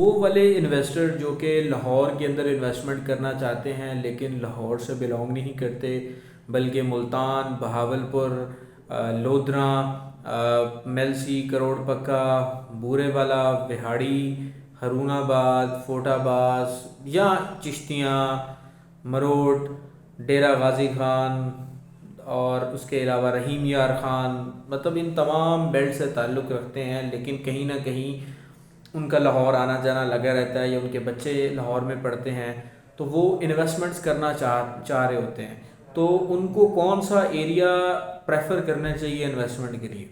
वो वाले इन्वेस्टर जो कि लाहौर के अंदर इन्वेस्टमेंट करना चाहते हैं लेकिन लाहौर से बिलोंग नहीं करते, बल्कि मुल्तान, बहावलपुर, लोधरा, मेलसी, करोड़ पक्का, बूरेवाला, बिहाड़ी, हरूनाबाद, फोटाबाज या चिश्तियाँ, मरोट, डेरा गाजी खान और उसके अलावा रहीम यार ख़ान, मतलब इन तमाम बेल्ट से ताल्लुक़ रखते हैं, लेकिन कहीं ना कहीं उनका लाहौर आना जाना लगा रहता है या उनके बच्चे लाहौर में पढ़ते हैं, तो वो इन्वेस्टमेंट्स करना चाह रहे होते हैं। तो उनको कौन सा एरिया प्रेफर करना चाहिए इन्वेस्टमेंट के लिए?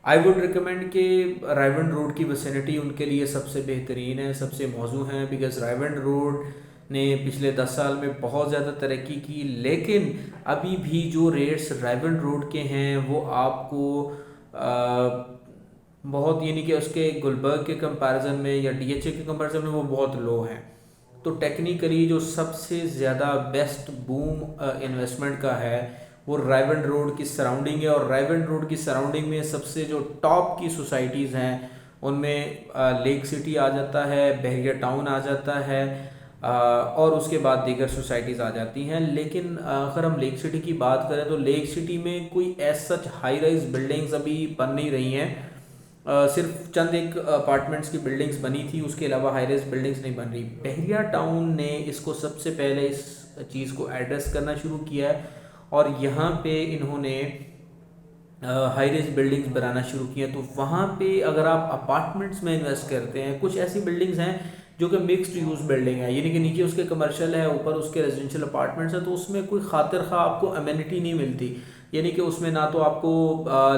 आई वुड रिकमेंड कि रायवंड रोड की विसिनिटी उनके लिए सबसे बेहतरीन है, सबसे मौजू है, बिकॉज़ रायवंड रोड ने पिछले 10 साल में बहुत ज़्यादा तरक्की की। लेकिन अभी भी जो रेट्स रायवंड रोड के हैं वो आपको बहुत, यानी कि उसके गुलबर्ग के कंपैरिजन में या डीएचए के कंपैरिजन में वो बहुत लो हैं। तो टेक्निकली जो सबसे ज़्यादा बेस्ट बूम इन्वेस्टमेंट का है वो रायवंड रोड की सराउंडिंग है, और रायवंड रोड की सराउंडिंग में सबसे जो टॉप की सोसाइटीज़ हैं उनमें लेक सिटी आ जाता है, बहरिया टाउन आ जाता है, और उसके बाद दीगर सोसाइटीज़ आ जाती हैं। लेकिन अगर हम लेक सिटी की बात करें तो लेक सिटी में कोई as such high rise buildings अभी बन नहीं रही हैं। सिर्फ चंद एक अपार्टमेंट्स की बिल्डिंग्स बनी थी, उसके अलावा हाई राइज बिल्डिंग्स नहीं बन रही। बहरिया टाउन ने इसको सबसे पहले इस चीज़ को एड्रेस करना शुरू किया है और यहाँ पे इन्होंने हाई राइज बिल्डिंग्स बनाना शुरू किया। तो वहाँ पे अगर आप अपार्टमेंट्स में इन्वेस्ट करते हैं, कुछ ऐसी बिल्डिंग्स हैं जो कि मिक्स्ड यूज़ बिल्डिंग है, यानी कि नीचे उसके कमर्शियल है, ऊपर उसके रेजिडेंशियल अपार्टमेंट्स है, तो उसमें कोई खातिर खा आपको अमेनिटी नहीं मिलती। यानी कि उसमें ना तो आपको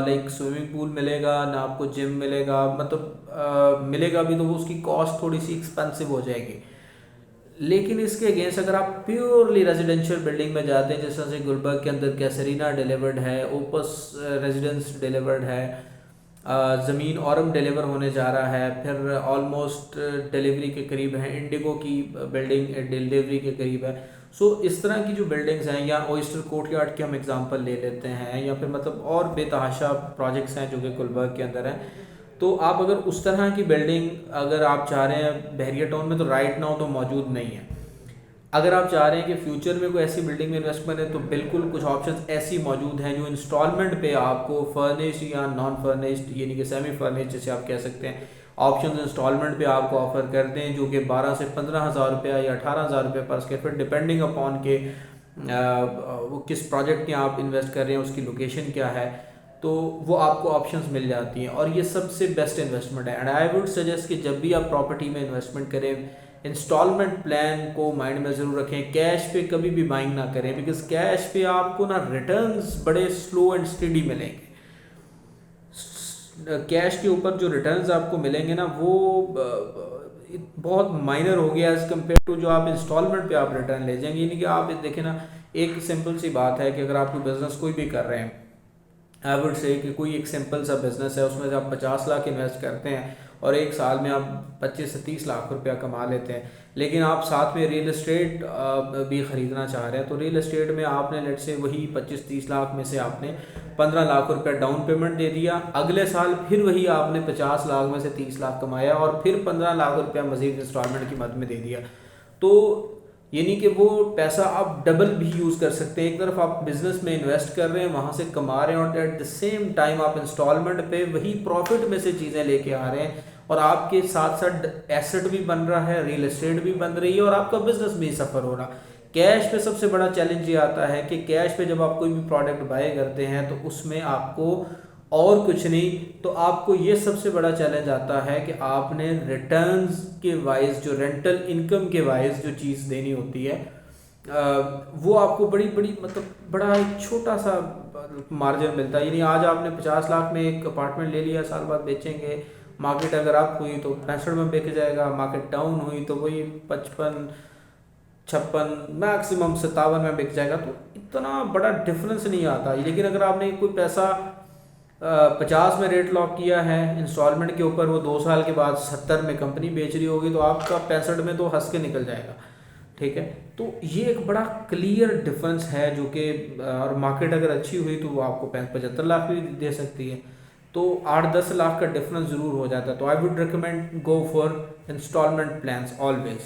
लाइक स्विमिंग पूल मिलेगा, ना आपको जिम मिलेगा, मतलब मिलेगा भी तो वो उसकी कॉस्ट थोड़ी सी एक्सपेंसिव हो जाएगी। लेकिन इसके अगेंस्ट अगर आप प्योरली रेजिडेंशियल बिल्डिंग में जाते हैं, जैसे से गुलबर्ग के अंदर कैसरीना डिलीवर्ड है, ओपस रेजिडेंस डिलीवर्ड है, ज़मीन औरम डिलीवर होने जा रहा है, फिर ऑलमोस्ट डिलीवरी के करीब है, इंडिगो की बिल्डिंग डिलीवरी के करीब है। सो इस तरह की जो बिल्डिंग्स हैं, या ओइस्टर कोर्टयार्ड की हम एग्जांपल ले लेते हैं, या फिर मतलब और बेतहाशा प्रोजेक्ट्स हैं जो कि गुलबर्ग के अंदर हैं। तो आप अगर उस तरह की बिल्डिंग अगर आप चाह रहे हैं बहरिया टाउन में, तो राइट नाउ तो मौजूद नहीं है। अगर आप चाह रहे हैं कि फ्यूचर में कोई ऐसी बिल्डिंग में इन्वेस्ट करें, तो बिल्कुल कुछ ऑप्शंस ऐसी मौजूद हैं जो इंस्टॉलमेंट पे आपको फर्निश्ड या नॉन फर्निश्ड, यानी कि सेमी फर्निश्ड जैसे आप कह सकते हैं, ऑप्शन इंस्टॉलमेंट पे आपको ऑफर करते हैं, जो कि 12 से 15,000 रुपया या 18,000 रुपये पर स्क्वायर फीट, डिपेंडिंग अपॉन के वो किस प्रोजेक्ट में आप इन्वेस्ट कर रहे हैं, उसकी लोकेशन क्या है, तो वो आपको ऑप्शंस मिल जाती हैं। और ये सबसे बेस्ट इन्वेस्टमेंट है। एंड आई वुड सजेस्ट कि जब भी आप प्रॉपर्टी में इन्वेस्टमेंट करें, इंस्टॉलमेंट प्लान को माइंड में ज़रूर रखें। कैश पे कभी भी बाइंग ना करें, बिकॉज कैश पे आपको ना रिटर्न्स बड़े स्लो एंड स्टेडी मिलेंगे। कैश के ऊपर जो रिटर्न्स आपको मिलेंगे ना, वो बहुत माइनर हो गया एज़ कम्पेयर टू जो आप इंस्टॉलमेंट पे आप रिटर्न ले जाएंगे। यानी कि आप देखें ना, एक सिंपल सी बात है कि अगर आप कोई बिज़नेस कोई भी कर रहे हैं, आई वुड से कि कोई एक सिंपल सा बिज़नेस है, उसमें से आप 50 लाख इन्वेस्ट करते हैं और एक साल में आप 25 से 30 लाख रुपया कमा लेते हैं, लेकिन आप साथ में रियल एस्टेट भी ख़रीदना चाह रहे हैं, तो रियल एस्टेट में आपने लेट से वही 25-30 लाख में से आपने 15 लाख रुपया डाउन पेमेंट दे दिया। अगले साल फिर वही आपने 50 लाख में से 30 लाख कमाया और फिर 15 लाख रुपया मज़ीद इंस्टॉलमेंट की मद में दे दिया। तो यानी कि वो पैसा आप डबल भी यूज़ कर सकते हैं। एक तरफ आप बिज़नेस में इन्वेस्ट कर रहे हैं, वहाँ से कमा रहे हैं, और एट द सेम टाइम आप इंस्टॉलमेंट पे वही प्रॉफिट में से चीज़ें लेके आ रहे हैं, और आपके साथ साथ एसेट भी बन रहा है, रियल एस्टेट भी बन रही है, और आपका बिजनेस भी सफ़र हो रहा। कैश पे सबसे बड़ा चैलेंज ये आता है कि कैश पे जब आप कोई भी प्रोडक्ट बाय करते हैं तो उसमें आपको और कुछ नहीं, तो आपको ये सबसे बड़ा चैलेंज आता है कि आपने रिटर्न्स के वाइज, जो रेंटल इनकम के वाइज जो चीज़ देनी होती है, वो आपको बड़ी बड़ी मतलब बड़ा एक छोटा सा मार्जिन मिलता है। यानी आज आपने 50 लाख में एक अपार्टमेंट ले लिया, साल बाद बेचेंगे, मार्केट अगर अप हुई तो 65 में बिक जाएगा, मार्केट डाउन हुई तो वही 55, 56, मैक्सिमम 57 में बिक जाएगा। तो इतना बड़ा डिफरेंस नहीं आता। लेकिन अगर आपने कोई पैसा 50 में रेट लॉक किया है इंस्टॉलमेंट के ऊपर, वो 2 साल के बाद 70 में कंपनी बेच रही होगी, तो आपका 65 में तो हंस के निकल जाएगा। ठीक है, तो ये एक बड़ा क्लियर डिफरेंस है जो कि, और मार्केट अगर अच्छी हुई तो वो आपको 75 लाख भी दे सकती है। तो 8-10 लाख का डिफरेंस ज़रूर हो जाता है। तो I would recommend go for instalment plans always.